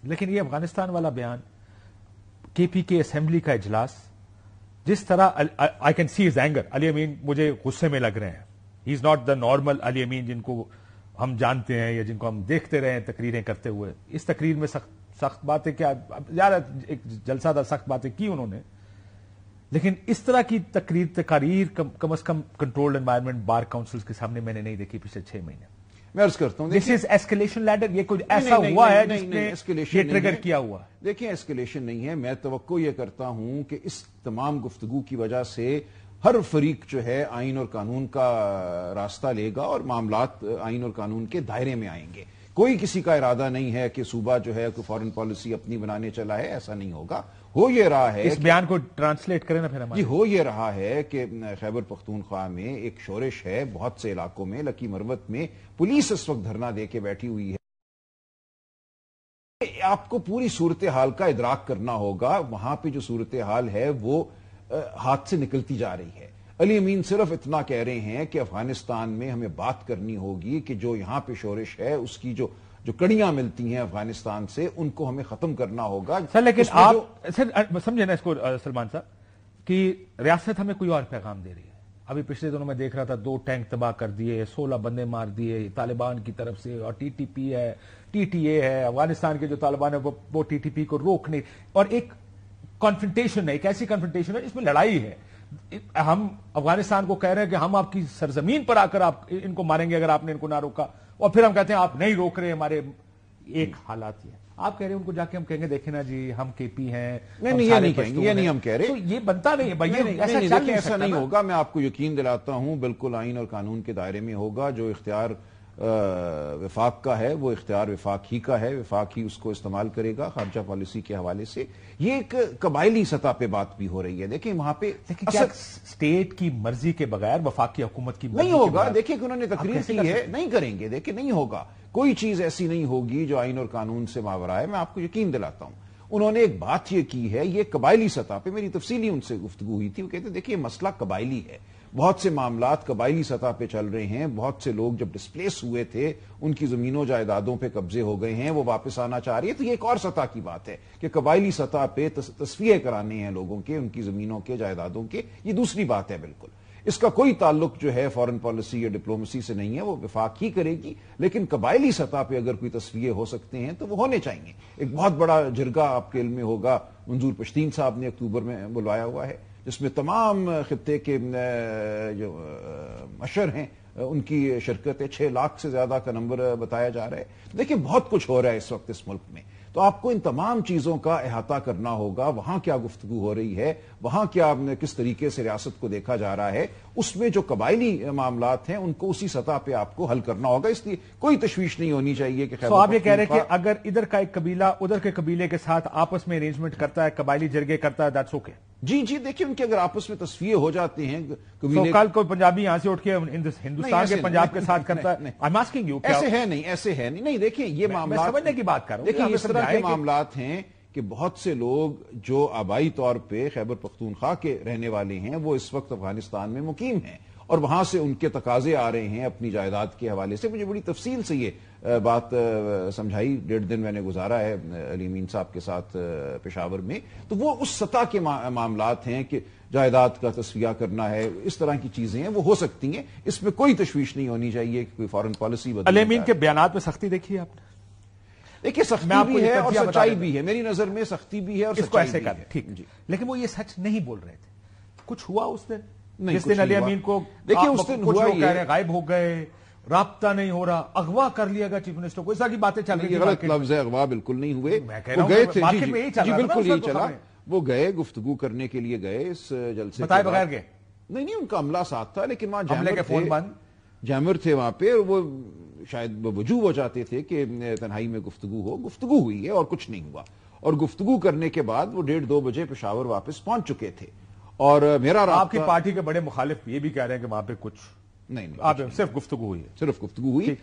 لیکن یہ افغانستان والا بیان، کے پی کے اسمبلی کا اجلاس، جس طرح I can see his anger. Ali Amin مجھے غصے میں لگ رہے ہیں. ہی از ناٹ دا نارمل علی امین جن کو ہم جانتے ہیں یا جن کو ہم دیکھتے رہے ہیں تقریریں کرتے ہوئے. اس تقریر میں سخت باتیں کیا یار، ایک جلسہ تھا، سخت باتیں کی انہوں نے، لیکن اس طرح کی تقاریر کم از کم کنٹرولڈ انوائرمنٹ بار کاؤنسلز کے سامنے میں نے نہیں دیکھی پچھلے 6 مہینے. میں عرض کرتا ہوں دس از ایسکیلیشن لیڈر. یہ کوئی ایسا ہوا ہے جس نے یہ ٹریگر کیا ہوا؟ دیکھیں ایسکیلیشن نہیں ہے. میں توقع یہ کرتا ہوں کہ اس تمام گفتگو کی وجہ سے ہر فریق جو ہے آئین اور قانون کا راستہ لے گا اور معاملات آئین اور قانون کے دائرے میں آئیں گے. کوئی کسی کا ارادہ نہیں ہے کہ صوبہ جو ہے کوئی فارن پالیسی اپنی بنانے چلا ہے، ایسا نہیں ہوگا. ہو یہ رہا ہے، اس بیان کو ٹرانسلیٹ کریں نا پھر ہمارے. جی ہو یہ رہا ہے کہ خیبر پختونخوا میں ایک شورش ہے، بہت سے علاقوں میں، لکی مروت میں پولیس اس وقت دھرنا دے کے بیٹھی ہوئی ہے. آپ کو پوری صورتحال کا ادراک کرنا ہوگا. وہاں پہ جو صورتحال ہے وہ ہاتھ سے نکلتی جا رہی ہے. علی امین صرف اتنا کہہ رہے ہیں کہ افغانستان میں ہمیں بات کرنی ہوگی کہ جو یہاں پہ شورش ہے اس کی جو کڑیاں ملتی ہیں افغانستان سے ان کو ہمیں ختم کرنا ہوگا. سر لیکن آپ سمجھے نا اس کو سلمان صاحب کہ ریاست ہمیں کوئی اور پیغام دے رہی ہے. ابھی پچھلے دنوں میں دیکھ رہا تھا 2 ٹینک تباہ کر دیے، 16 بندے مار دیے طالبان کی طرف سے، اور ٹی ٹی پی ہے، ٹی ٹی اے ہے. افغانستان کے جو طالبان ہے وہ ٹی ٹی پی کو روکنے، اور ایک کانفرنٹیشن ہے، ایک ایسی کانفرنٹیشن ہے جس میں لڑائی ہے. ہم افغانستان کو کہہ رہے ہیں کہ ہم آپ کی سرزمین پر آ کر آپ ان کو ماریں گے اگر آپ نے ان کو نہ روکا، اور پھر ہم کہتے ہیں آپ نہیں روک رہے. ہمارے ایک حالات یہ آپ کہہ رہے ہیں ان کو جا کے ہم کہیں گے دیکھیں نا جی ہم کے پی ہیں. نہیں یہ نہیں کہیں گے، یہ نہیں ہم کہہ رہے. یہ بنتا نہیں ہے، ایسا نہیں ہوگا. میں آپ کو یقین دلاتا ہوں بالکل آئین اور قانون کے دائرے میں ہوگا. جو اختیار وفاق کا ہے وہ اختیار وفاق ہی کا ہے، وفاق ہی اس کو استعمال کرے گا خارجہ پالیسی کے حوالے سے. یہ ایک قبائلی سطح پہ بات بھی ہو رہی ہے. دیکھیں وہاں پہ اسٹیٹ کی مرضی کے بغیر وفاقی حکومت کی نہیں ہوگا. دیکھیں کہ انہوں نے تقریر کی ہے، نہیں کریں گے. دیکھیں نہیں ہوگا، کوئی چیز ایسی نہیں ہوگی جو آئین اور قانون سے ماورا ہے. میں آپ کو یقین دلاتا ہوں. انہوں نے ایک بات یہ کی ہے، یہ قبائلی سطح پہ میری تفصیلی ان سے گفتگو ہوئی تھی. وہ کہتے ہیں دیکھیں یہ مسئلہ قبائلی ہے، بہت سے معاملات قبائلی سطح پہ چل رہے ہیں. بہت سے لوگ جب ڈسپلیس ہوئے تھے ان کی زمینوں جائیدادوں پہ قبضے ہو گئے ہیں، وہ واپس آنا چاہ رہی ہے. تو یہ ایک اور سطح کی بات ہے کہ قبائلی سطح پہ تصفیے کرانے ہیں لوگوں کے، ان کی زمینوں کے، جائیدادوں کے. یہ دوسری بات ہے بالکل. اس کا کوئی تعلق جو ہے فارن پالیسی یا ڈپلومیسی سے نہیں ہے، وہ وفاق ہی کرے گی. لیکن قبائلی سطح پہ اگر کوئی تصفیے ہو سکتے ہیں تو وہ ہونے چاہیے. ایک بہت بڑا جرگہ آپ کے علم میں ہوگا، منظور پشتین صاحب نے اکتوبر میں بلوایا ہوا ہے، جس میں تمام خطے کے جو مشر ہیں ان کی شرکت ہے. 6 لاکھ سے زیادہ کا نمبر بتایا جا رہا ہے. دیکھیں بہت کچھ ہو رہا ہے اس وقت اس ملک میں. تو آپ کو ان تمام چیزوں کا احاطہ کرنا ہوگا. وہاں کیا گفتگو ہو رہی ہے، وہاں کیا کس طریقے سے ریاست کو دیکھا جا رہا ہے، اس میں جو قبائلی معاملات ہیں ان کو اسی سطح پہ آپ کو حل کرنا ہوگا. اس لیے کوئی تشویش نہیں ہونی چاہیے کہ آپ یہ کہہ رہے ہیں کہ اگر ادھر کا ایک قبیلہ ادھر کے قبیلے کے ساتھ آپس میں ارینجمنٹ کرتا ہے، قبائلی جرگے کرتا ہے، دیٹس اوکے. جی دیکھیں ان کے اگر آپس میں تصفیے ہو جاتے ہیں، کل کوئی پنجابی یہاں سے اٹھ کے ہندوستان کے پنجاب کے ساتھ کرتا ہے. ایسے ہے نہیں. نہیں دیکھیں یہ معاملات سمجھنے کی بات کر رہا ہوں. دیکھیں اس طرح کے معاملات ہیں کہ بہت سے لوگ جو آبائی طور پہ خیبر پختونخوا کے رہنے والے ہیں وہ اس وقت افغانستان میں مقیم ہیں، اور وہاں سے ان کے تقاضے آ رہے ہیں اپنی جائیداد کے حوالے سے. مجھے بڑی تفصیل سے یہ بات سمجھائی، 1.5 دن میں نے گزارا ہے علی امین صاحب کے ساتھ پشاور میں. تو وہ اس سطح کے معاملات ہیں کہ جائیداد کا تصفیہ کرنا ہے، اس طرح کی چیزیں ہیں، وہ ہو سکتی ہیں. اس میں کوئی تشویش نہیں ہونی چاہیے کہ کوئی فارن پالیسی بدل. علی امین کے بیانات میں سختی دیکھی ہے آپ نے؟ دیکھیے سختی بھی ہے اور سچائی بھی ہے. میری نظر میں سختی بھی ہے اور سچائی بھی ہے. ٹھیک جی. لیکن وہ یہ سچ نہیں بول رہے تھے. کچھ ہوا اس دن جس دن علی امین کو دیکھیے اس دن ہوا یہ غائب ہو گئے، رابطہ نہیں ہو رہا، اغوا کر لیا گیا چیف منسٹر کو، اس طرح کی باتیں چل رہی ہیں. غلط لفظ ہے، اغوا بالکل نہیں ہوئے. وہ گئے تھے جی بالکل یہی چلا. وہ گئے گفتگو کرنے کے لیے گئے اس جلسے بتائے بغیر گئے. نہیں ان کا عملہ ساتھ تھا، لیکن وہاں جیمر تھے وہاں پہ. وہ شاید وجوہ وہ چاہتے تھے کہ تنہائی میں گفتگو ہوئی ہے اور کچھ نہیں ہوا. اور گفتگو کرنے کے بعد وہ 1:30-2 بجے پشاور واپس پہنچ چکے تھے. اور میرا آپ کی پارٹی کے بڑے مخالف یہ بھی کہہ رہے ہیں کہ وہاں پہ کچھ نہیں، صرف گفتگو ہوئی ہے. صرف گفتگو ہوئی.